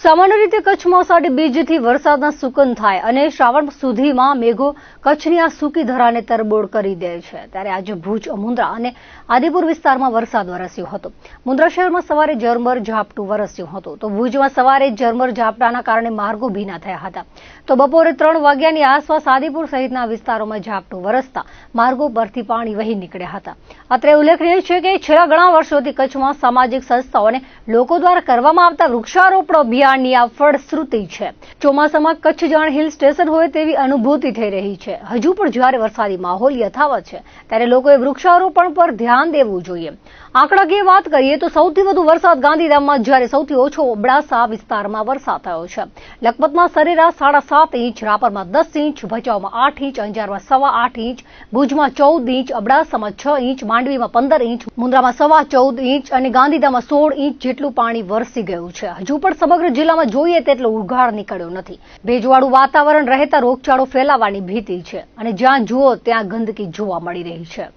સામાન્ય રીતે કચ્છમાં અષાઢી બીજથી વરસાદના સુકન થાય અને શ્રાવણ સુધીમાં મેઘો કચ્છની આ સૂકી ધરાને તરબોળ કરી દે છે. ત્યારે આજે ભુજ, મુન્દ્રા અને આદિપુર વિસ્તારમાં વરસાદ વરસ્યો હતો. મુન્દ્રા શહેરમાં સવારે ઝરમર ઝાપટું વરસ્યું હતું તો ભુજમાં સવારે ઝરમર ઝાપટાના કારણે માર્ગો ભીના થયા હતા. તો બપોરે 3 વાગ્યાની આસપાસ આદિપુર સહિતના વિસ્તારોમાં ઝાપટું વરસતા માર્ગો પરથી પાણી વહી નીકળ્યા હતા. અત્રે ઉલ્લેખનીય છે કે છેલ્લા ઘણા વર્ષોથી કચ્છમાં સામાજિક સંસ્થાઓ અને લોકો દ્વારા કરવામાં આવતા વૃક્ષારોપણ અભિયાનની આ ફળશ્રુતિ છે. ચોમાસામાં કચ્છ જાણે હિલ સ્ટેશન હોય તેવી અનુભૂતિ થઈ રહી છે. હજુ પણ જ્યારે વરસાદી માહોલ યથાવત છે ત્યારે લોકોએ વૃક્ષારોપણ પર ધ્યાન દેવું જોઈએ. આંકડાકીય વાત કરીએ તો સૌથી વધુ વરસાદ ગાંધીધામમાં જ્યારે સૌથી ઓછો અબડાસા વિસ્તારમાં વરસાદ થયો છે. લખપતમાં સરેરાશ 7.5 ઇંચ, રાપરમાં 10 ઇંચ, ભચાઉમાં 8 ઇંચ, અંજારમાં 8.25 ઇંચ, ભુજમાં 14 ઇંચ, અબડાસામાં 6 ઇંચ, માંડવીમાં 15 ઇંચ, મુન્દ્રામાં 14.25 ઇંચ અને ગાંધીધામમાં 16 ઇંચ જેટલું પાણી વરસી ગયું છે. હજુ પણ સમગ્ર જિલ્લામાં જોઈએ તેટલો ઉઘાડ નીકળ્યો નથી. ભેજવાળું વાતાવરણ રહેતા રોગચાળો ફેલાવાની ભીતિ છે અને જ્યાં જુઓ ત્યાં ગંદકી જોવા મળી રહી છે.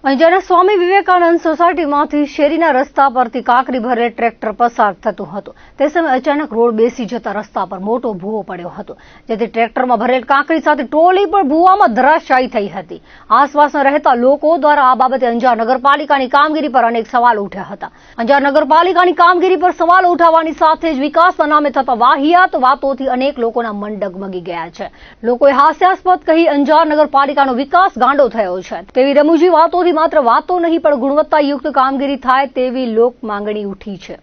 અંજારના સ્વામી વિવેકાનંદ સોસાયટીમાંથી શેરીના રસ્તા પરથી કાંકરી ભરેલ ટ્રેક્ટર પસાર થતું હતું. તે સમયે અચાનક રોડ બેસી જતા રસ્તા પર મોટો ભૂવો પડ્યો હતો, જેથી ટ્રેક્ટરમાં ભરેલ કાંકરી સાથે ટ્રોલી પણ ભૂવામાં ધરાશાયી થઈ હતી. આસપાસના રહેતા લોકો દ્વારા આ બાબતે અંજાર નગરપાલિકાની કામગીરી પર અનેક સવાલો ઉઠ્યા હતા. અંજાર નગરપાલિકાની કામગીરી પર સવાલો ઉઠાવવાની સાથે જ વિકાસના નામે થતા વાહિયાત વાતોથી અનેક લોકોના મન ડગમગી ગયા છે. લોકોએ હાસ્યાસ્પદ કહી અંજાર નગરપાલિકાનો વિકાસ ગાંડો થયો છે તેવી રમૂજી વાતોથી માત્ર વાતો નહીં પણ ગુણવત્તાયુક્ત કામગીરી થાય તેવી લોક માંગણી ઉઠી છે.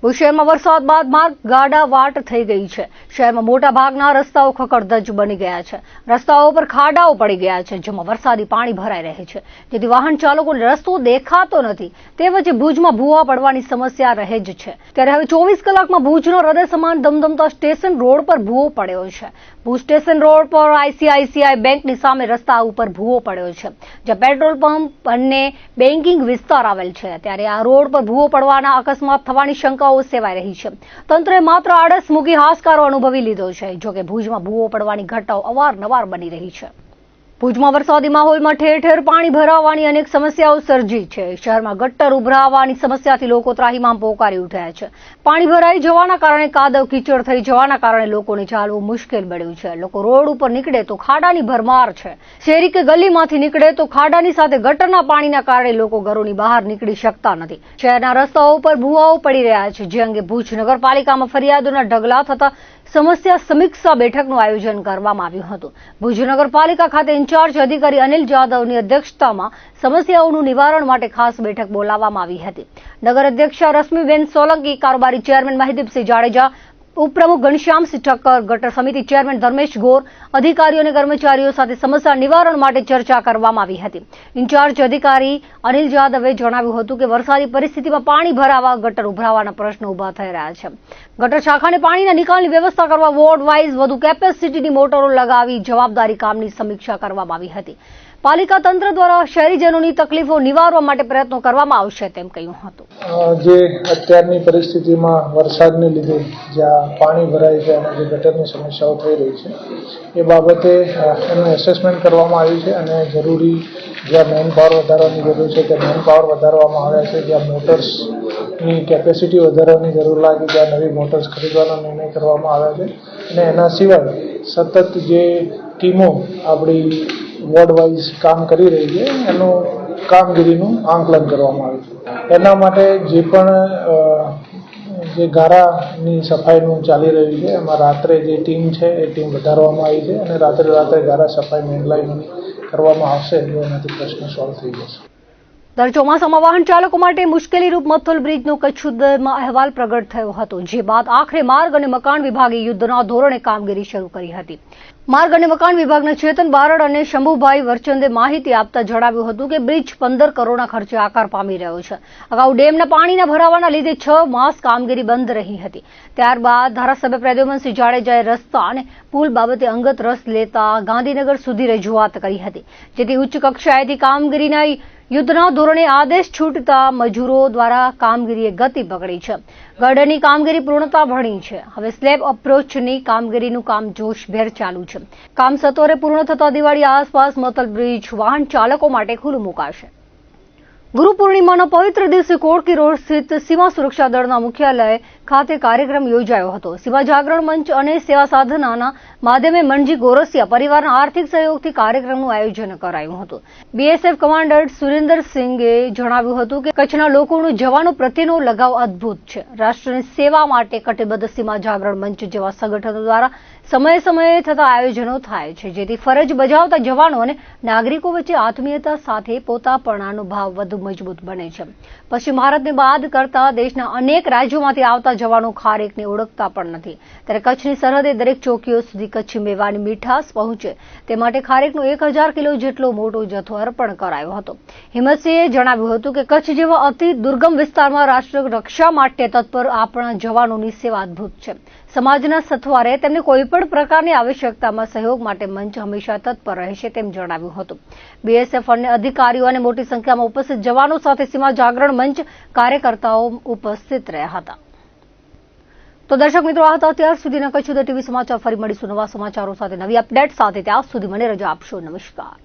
ભુજ શહેરમાં વરસાદ બાદ માર્ગ ગાડાવાટ થઈ ગઈ છે. શહેરમાં મોટા ભાગના રસ્તાઓ ખખડધજ બની ગયા છે. રસ્તાઓ પર ખાડાઓ પડી ગયા છે, જેમાં વરસાદી પાણી ભરાઈ રહે છે, જેથી વાહન ચાલકોને રસ્તો દેખાતો નથી. તે વચ્ચે ભુજમાં ભૂવા પડવાની સમસ્યા રહે જ છે. ત્યારે હવે 24 કલાકમાં ભુજનો હૃદય સમાન ધમધમતા સ્ટેશન રોડ પર ભૂવો પડ્યો છે. ભુજ સ્ટેશન રોડ પર ICICI બેંકની સામે રસ્તા ઉપર ભૂવો પડ્યો છે, જ્યાં પેટ્રોલ પંપ અને બેન્કિંગ વિસ્તાર આવેલ છે. ત્યારે આ રોડ પર ભૂવો પડવાના અકસ્માત થવાની શંકા સેવાઈ રહી છે. તંત્રે માત્ર આળસ મૂકી હાશકારો અનુભવી લીધો છે. જોકે ભુજમાં ભૂવો પડવાની ઘટનાઓ અવારનવાર બની રહી છે. ભુજમાં વરસાદી માહોલમાં ઠેર ઠેર પાણી ભરાવાની અનેક સમસ્યાઓ સર્જી છે. શહેરમાં ગટર ઉભરાવાની સમસ્યાથી લોકો ત્રાહિમામ પોકારી ઉઠ્યા છે. પાણી ભરાઈ જવાના કારણે કાદવ કીચડ થઈ જવાના કારણે લોકોને ચાલવું મુશ્કેલ બન્યું છે. લોકો રોડ ઉપર નીકળે તો ખાડાની ભરમાર છે. શેરી કે ગલીમાંથી નીકળે તો ખાડાની સાથે ગટરના પાણીના કારણે લોકો ઘરોની બહાર નીકળી શકતા નથી. શહેરના રસ્તાઓ પર ભૂવાઓ પડી રહ્યા છે, જે અંગે ભુજ નગરપાલિકામાં ફરિયાદોના ઢગલા થતા સમસ્યા સમીક્ષા બેઠકનું આયોજન કરવામાં આવ્યું હતું. ભુજ નગરપાલિકા ખાતે ઇન્ચાર્જ અધિકારી અનિલ જાદવની અધ્યક્ષતામાં સમસ્યાઓનું નિવારણ માટે ખાસ બેઠક બોલાવવામાં આવી હતી. નગર અધ્યક્ષા રશ્મિબેન સોલંકી, કારોબારી ચેરમેન મહિદીપસિંહ જાડેજા, ઉપપ્રમુખ ઘનશ્યામસિંહ ઠક્કર, ગટર સમિતિ ચેરમેન ધર્મેશ ગોર, અધિકારીઓ અને કર્મચારીઓ સાથે સમસ્યા નિવારણ માટે ચર્ચા કરવામાં આવી હતી. ઇન્ચાર્જ અધિકારી અનિલ જાદવે જણાવ્યું હતું કે વરસાદી પરિસ્થિતિમાં પાણી ભરાવા, ગટર ઉભરાવાના પ્રશ્નો ઉભા થઈ રહ્યા છે. ગટર શાખાને પાણીના નિકાલની વ્યવસ્થા કરવા વોર્ડ વાઇઝ વધુ કેપેસિટીની મોટરો લગાવી જવાબદારી કામની સમીક્ષા કરવામાં આવી હતી. પાલિકા તંત્ર દ્વારા શહેરીજનોની તકલીફો નિવારવા માટે પ્રયત્નો કરવામાં આવશે તેમ કહ્યું હતું. જે અત્યારની પરિસ્થિતિમાં વરસાદને લીધે જ્યાં પાણી ભરાય છે અને જે ગટરની સમસ્યાઓ થઈ રહી છે એ બાબતે એનું એસેસમેન્ટ કરવામાં આવ્યું છે અને જરૂરી જ્યાં મેન પાવર વધારવાની જરૂર છે ત્યાં મેન પાવર વધારવામાં આવ્યા છે. જ્યાં મોટર્સની કેપેસિટી વધારવાની જરૂર લાગે ત્યાં નવી મોટર્સ ખરીદવાનો નિર્ણય કરવામાં આવ્યા છે. અને એના સિવાય સતત જે ટીમો આપણી વોર્ડ વાઇઝ કામ કરી રહી છે એનું કામગીરીનું આંકલન કરવામાં આવે છે. એના માટે જે પણ જે ગારાની સફાઈનું ચાલી રહ્યું છે એમાં રાત્રે જે ટીમ છે એ ટીમ વધારવામાં આવી છે અને રાત્રે ગારા સફાઈ મેનલાઈન કરવામાં આવશે તો એનાથી પ્રશ્ન સોલ્વ થઈ જશે. દર ચોમાસામાં વાહન ચાલકો માટે મુશ્કેલીરૂપ મથલ બ્રિજનો કચ્છ સુધીમાં અહેવાલ પ્રગટ થયો હતો, જે બાદ આખરે માર્ગ અને મકાન વિભાગે યુદ્ધના ધોરણે કામગીરી શરૂ કરી હતી. માર્ગ અને મકાન વિભાગના ચેતન બારડ અને શંભુભાઈ વરચંદે માહિતી આપતા જણાવ્યું હતું કે બ્રિજ 15 કરોડના ખર્ચે આકાર પામી રહ્યો છે. અગાઉ ડેમના પાણીના ભરાવાના લીધે 6 માસ કામગીરી બંધ રહી હતી. ત્યારબાદ ધારાસભ્ય પ્રદ્યુમનસિંહ જાડેજાએ રસ્તા અને પુલ બાબતે અંગત રસ લેતા ગાંધીનગર સુધી રજૂઆત કરી હતી, જેથી ઉચ્ચ કક્ષાએથી કામગીરીના યુદ્ધના ધોરણે આદેશ છૂટતા મજૂરો દ્વારા કામગીરીએ ગતિ પકડી છે. ગર્ડરની કામગીરી પૂર્ણતા ભણી છે. હવે સ્લેબ અપ્રોચની કામગીરીનું કામ જોશભેર ચાલુ છે. કામ સત્વરે પૂર્ણ થતા દિવાળી આસપાસ મથલ બ્રિજ વાહન ચાલકો માટે ખુલ્લું મુકાશે. ગુરુ પૂર્ણિમાના પવિત્ર દિવસે કોડકી રોડ સ્થિત સીમા સુરક્ષા દળના મુખ્યાલય ખાતે કાર્યક્રમ યોજાયો હતો. સીમા જાગરણ મંચ અને સેવા સાધનાના માધ્યમે મનજી ગોરસિયા પરિવારના આર્થિક સહયોગથી કાર્યક્રમનું આયોજન કરાયું હતું. બીએસએફ કમાન્ડર સુરેન્દ્રસિંહે જણાવ્યું હતું કે કચ્છના લોકોનો જવાનો પ્રત્યેનો લગાવ અદ્ભુત છે. રાષ્ટ્રની સેવા માટે કટિબદ્ધ સીમા જાગરણ મંચ જેવા સંગઠનો દ્વારા સમયે સમયે થતા આયોજનો થાય છે, જેથી ફરજ બજાવતા જવાનો અને નાગરિકો વચ્ચે આત્મીયતા સાથે પોતાપણાનો ભાવ વધુ મજબૂત બને છે. પશ્ચિમ ભારતને બાદ કરતા દેશના અનેક રાજ્યોમાંથી આવતા જવાનો ખારેકને ઓળખતા પણ નથી, ત્યારે કચ્છની સરહદે દરેક ચોકીઓ સુધી કચ્છી મેવાની મીઠાશ પહોંચે તે માટે ખારેકનો 1000 કિલો જેટલો મોટો જથ્થો અર્પણ કરાયો હતો. હિંમતસિંહે જણાવ્યું હતું કે કચ્છ જેવા અતિ દુર્ગમ વિસ્તારમાં રાષ્ટ્ર રક્ષા માટે તત્પર આપણા જવાનોની સેવા અદ્ભુત છે. સમાજના સથવારે તેમને કોઈપણ પ્રકારની આવશ્યકતામાં સહયોગ માટે મંચ હંમેશા તત્પર રહેશે તેમ જણાવ્યું હતું. બીએસએફ અને અધિકારીઓ અને મોટી સંખ્યામાં ઉપસ્થિત જવાનો સાથે સીમા જાગરણ મંચ કાર્યકર્તાઓ ઉપસ્થિત રહ્યા હતા. તો દર્શક મિત્રો, આ હતા અત્યાર સુધીના કચ્છ ઉદય ટીવી સમાચાર. ફરી મળીશું નવા સમાચારો સાથે, નવી અપડેટ સાથે. ત્યાં સુધી મને રજા આપશો. નમસ્કાર.